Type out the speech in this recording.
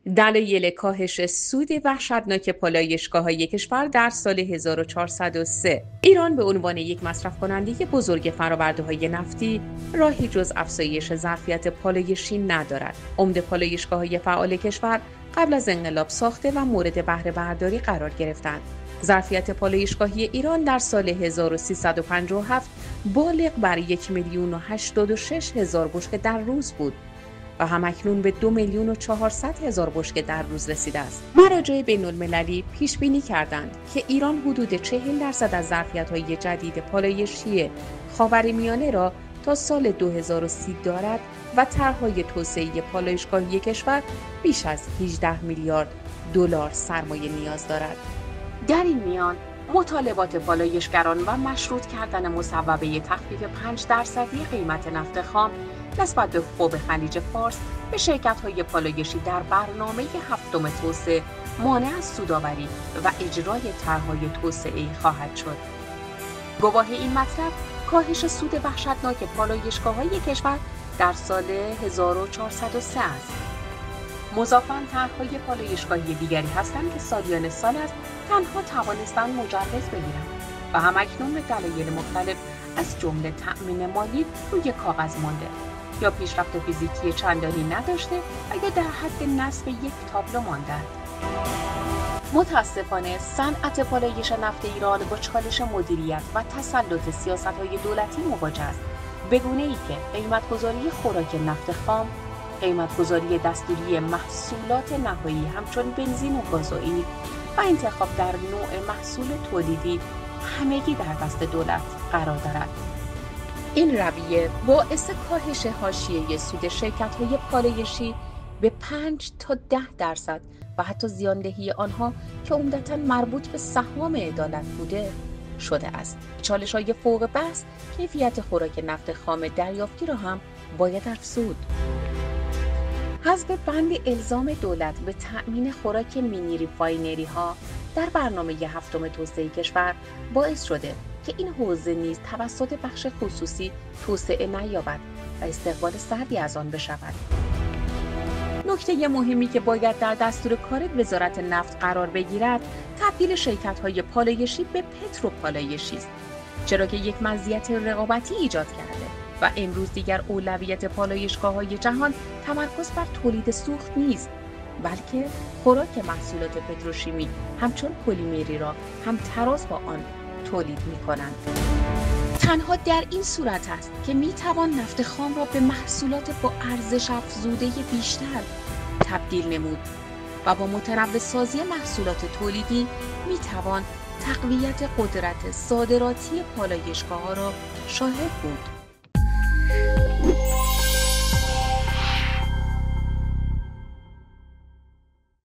دلایل کاهش سود وحشتناک پالایشگاه‌های کشور در سال 1403. ایران به عنوان یک مصرف کننده بزرگ فرآورده‌های نفتی راهی جز افزایش ظرفیت پالایشی ندارد. عمده پالایشگاه‌های فعال کشور قبل از انقلاب ساخته و مورد بهره برداری قرار گرفتند. ظرفیت پالایشگاهی ایران در سال 1357 بالغ بر 1,086,000 بشکه در روز بود و همکنون به 2,400,000 بشکه در روز رسیده است. مراجع بین‌المللی پیش بینی کردند که ایران حدود 40% از ظرفیت‌های جدید پالایشی خاورمیانه را تا سال 2030 دارد و طرح‌های توسعه پالایشگاهی کشور بیش از 18 میلیارد دلار سرمایه نیاز دارد. در این میان مطالبات پالایشگران و مشروط کردن مصوبه تخفیف 5% قیمت نفت خام نسبت به حوض خلیج فارس به شرکت‌های پالایشی در برنامه هفتم توسعه مانع از سودآوری و اجرای طرح‌های توسعه‌ای خواهد شد. گواه این مطلب کاهش سود وحشتناک پالایشگاه‌های کشور در سال 1403 است. مضافاً طرح‌های پالایشگاهی دیگری هستند که سالیان سال است تنها توانستند مجوز بگیرند و همکنون به دلایل مختلف از جمله تأمین مالی روی کاغذ مانده یا پیشرفت فیزیکی چندانی نداشته و یا در حد نصب یک تابلو ماندند. متاسفانه صنعت پالایش نفت ایران با چالش مدیریت و تسلط سیاست‌های دولتی مواجه است، به گونه‌ای که قیمت‌گذاری خوراک نفت خام، قیمت‌گذاری دستوری محصولات نهایی همچون بنزین و گازوئیل و انتخاب در نوع محصول تولیدی همگی در دست دولت قرار دارد. این رویه باعث کاهش حاشیه سود شرکت‌های پالایشی به 5 تا 10% و حتی زیاندهی آنها که عمدتاً مربوط به سهام عدالت بوده شده است. چالش‌های فوق بحث کیفیت خوراک نفت خام دریافتی را هم باید افزود. حذف بند الزام دولت به تأمین خوراک مینی ریفاینری‌ها در برنامه هفتم توسعه کشور باعث شده که این حوزه نیز توسط بخش خصوصی توسعه نیابد و استقبال سردی از آن بشود. نکته مهمی که باید در دستور کار وزارت نفت قرار بگیرد، تبدیل شرکت‌های پالایشی به پتروپالایشی است، چرا که یک مزیت رقابتی ایجاد کرده و امروز دیگر اولویت پالایشگاه‌های جهان تمرکز بر تولید سوخت نیست، بلکه خوراک محصولات پتروشیمی همچون پلیمری را هم تراز با آن تولید می‌کنند. تنها در این صورت است که می‌توان نفت خام را به محصولات با ارزش افزوده بیشتر تبدیل نمود و با متنوع‌سازی محصولات تولیدی می‌توان تقویت قدرت صادراتی پالایشگاه‌ها را شاهد بود.